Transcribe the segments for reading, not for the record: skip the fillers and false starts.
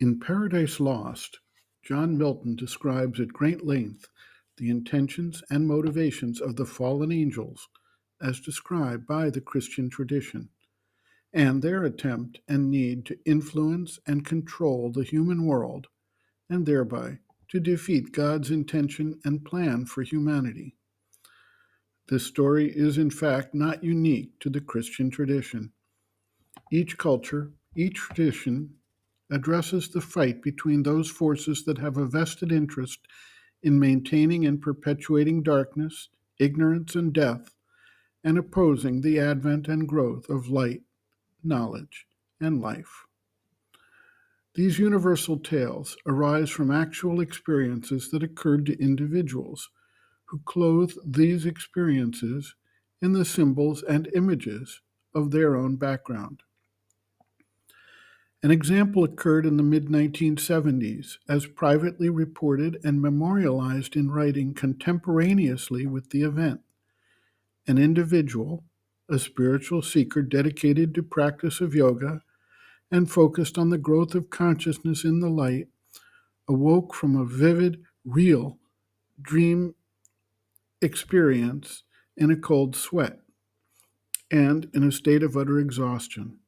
In Paradise Lost, John Milton describes at great length the intentions and motivations of the fallen angels as described by the Christian tradition, and their attempt and need to influence and control the human world, and thereby to defeat God's intention and plan for humanity. This story is, in fact, not unique to the Christian tradition. Each culture, each tradition, addresses the fight between those forces that have a vested interest in maintaining and perpetuating darkness, ignorance, and death, and opposing the advent and growth of light, knowledge, and life. These universal tales arise from actual experiences that occurred to individuals who clothed these experiences in the symbols and images of their own background. An example occurred in the mid 1970s, as privately reported and memorialized in writing contemporaneously with the event. An individual, a spiritual seeker dedicated to practice of yoga and focused on the growth of consciousness in the light, awoke from a vivid, real dream experience in a cold sweat and in a state of utter exhaustion.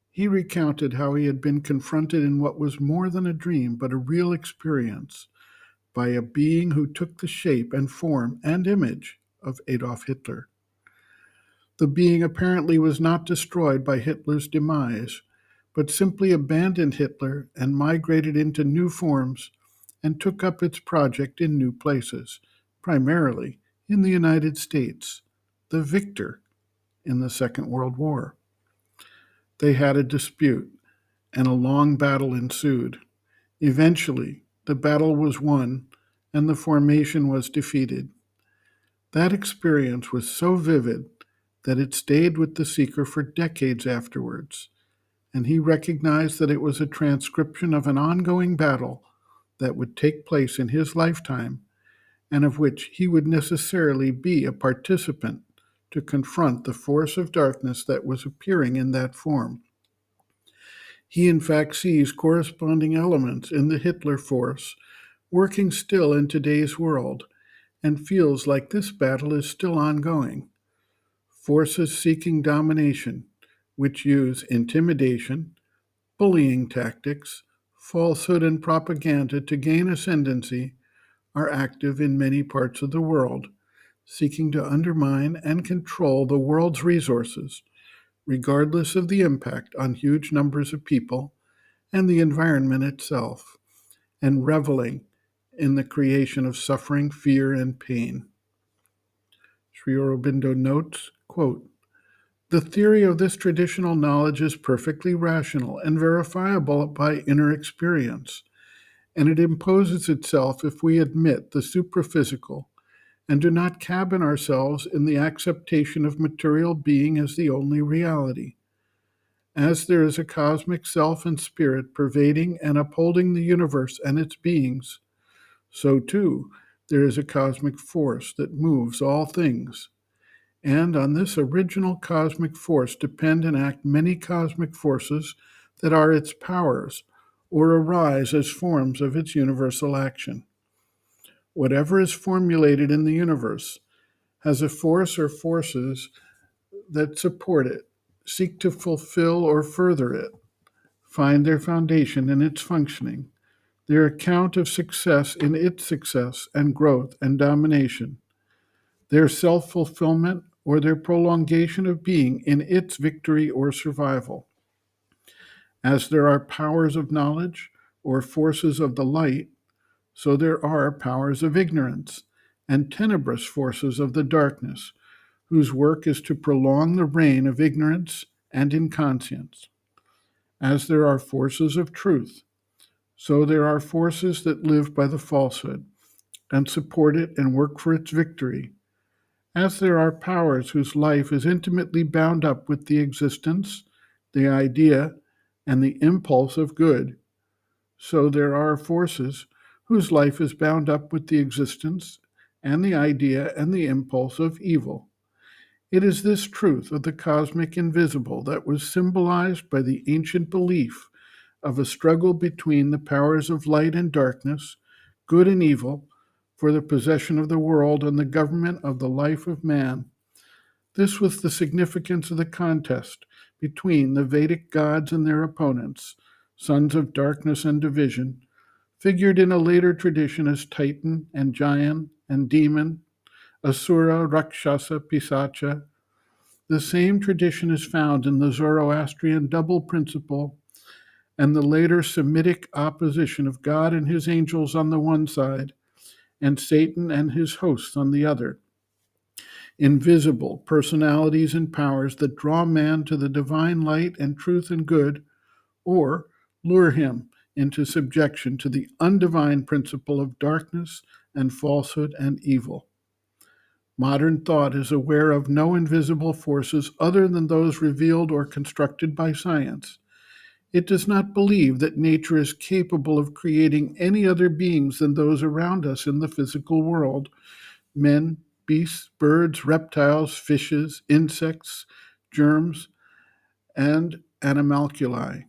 He recounted how he had been confronted in what was more than a dream, but a real experience by a being who took the shape and form and image of Adolf Hitler. The being apparently was not destroyed by Hitler's demise, but simply abandoned Hitler and migrated into new forms and took up its project in new places, primarily in the United States, the victor in the Second World War. They had a dispute, and a long battle ensued. Eventually, the battle was won, and the formation was defeated. That experience was so vivid that it stayed with the seeker for decades afterwards, and he recognized that it was a transcription of an ongoing battle that would take place in his lifetime, and of which he would necessarily be a participant to confront the force of darkness that was appearing in that form. He, in fact, sees corresponding elements in the Hitler force working still in today's world and feels like this battle is still ongoing. Forces seeking domination, which use intimidation, bullying tactics, falsehood, and propaganda to gain ascendancy, are active in many parts of the world, seeking to undermine and control the world's resources, regardless of the impact on huge numbers of people and the environment itself, and reveling in the creation of suffering, fear, and pain. Sri Aurobindo notes, quote, "The theory of this traditional knowledge is perfectly rational and verifiable by inner experience, and it imposes itself if we admit the supraphysical and do not cabin ourselves in the acceptation of material being as the only reality. As there is a cosmic self and spirit pervading and upholding the universe and its beings, so too there is a cosmic force that moves all things. And on this original cosmic force depend and act many cosmic forces that are its powers or arise as forms of its universal action. Whatever is formulated in the universe has a force or forces that support it, seek to fulfill or further it, find their foundation in its functioning, their account of success in its success and growth and domination, their self-fulfillment or their prolongation of being in its victory or survival. As there are powers of knowledge or forces of the light, so there are powers of ignorance and tenebrous forces of the darkness, whose work is to prolong the reign of ignorance and inconscience. As there are forces of truth, so there are forces that live by the falsehood and support it and work for its victory. As there are powers whose life is intimately bound up with the existence, the idea, and the impulse of good, so there are forces whose life is bound up with the existence and the idea and the impulse of evil. It is this truth of the cosmic invisible that was symbolized by the ancient belief of a struggle between the powers of light and darkness, good and evil, for the possession of the world and the government of the life of man. This was the significance of the contest between the Vedic gods and their opponents, sons of darkness and division, figured in a later tradition as Titan and Giant and Demon, Asura, Rakshasa, Pisacha. The same tradition is found in the Zoroastrian double principle and the later Semitic opposition of God and his angels on the one side and Satan and his hosts on the other. Invisible personalities and powers that draw man to the divine light and truth and good, or lure him into subjection to the undivine principle of darkness and falsehood and evil. Modern thought is aware of no invisible forces other than those revealed or constructed by science. It does not believe that nature is capable of creating any other beings than those around us in the physical world: men, beasts, birds, reptiles, fishes, insects, germs, and animalculae.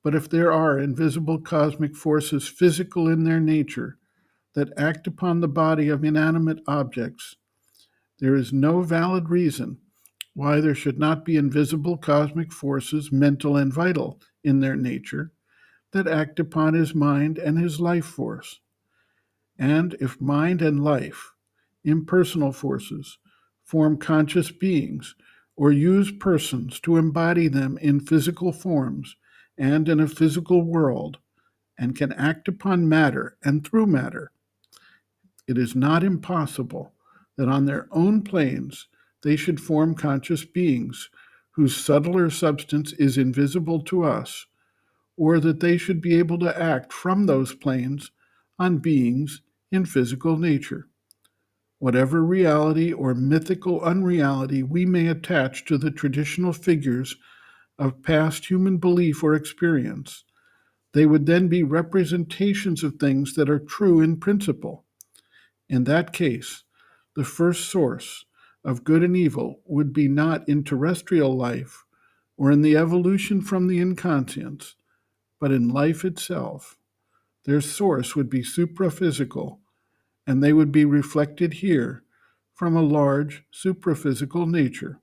But if there are invisible cosmic forces physical in their nature that act upon the body of inanimate objects, there is no valid reason why there should not be invisible cosmic forces, mental and vital, in their nature that act upon his mind and his life force. And if mind and life, impersonal forces, form conscious beings or use persons to embody them in physical forms and in a physical world, and can act upon matter and through matter, it is not impossible that on their own planes they should form conscious beings whose subtler substance is invisible to us, or that they should be able to act from those planes on beings in physical nature. Whatever reality or mythical unreality we may attach to the traditional figures of past human belief or experience, they would then be representations of things that are true in principle. In that case, the first source of good and evil would be not in terrestrial life or in the evolution from the inconscience, but in life itself. Their source would be supraphysical, and they would be reflected here from a large supraphysical nature.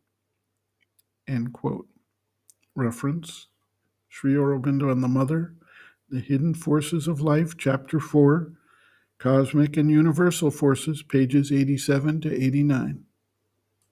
End quote. Reference: Sri Aurobindo and the Mother, The Hidden Forces of Life, Chapter 4, Cosmic and Universal Forces, pages 87 to 89.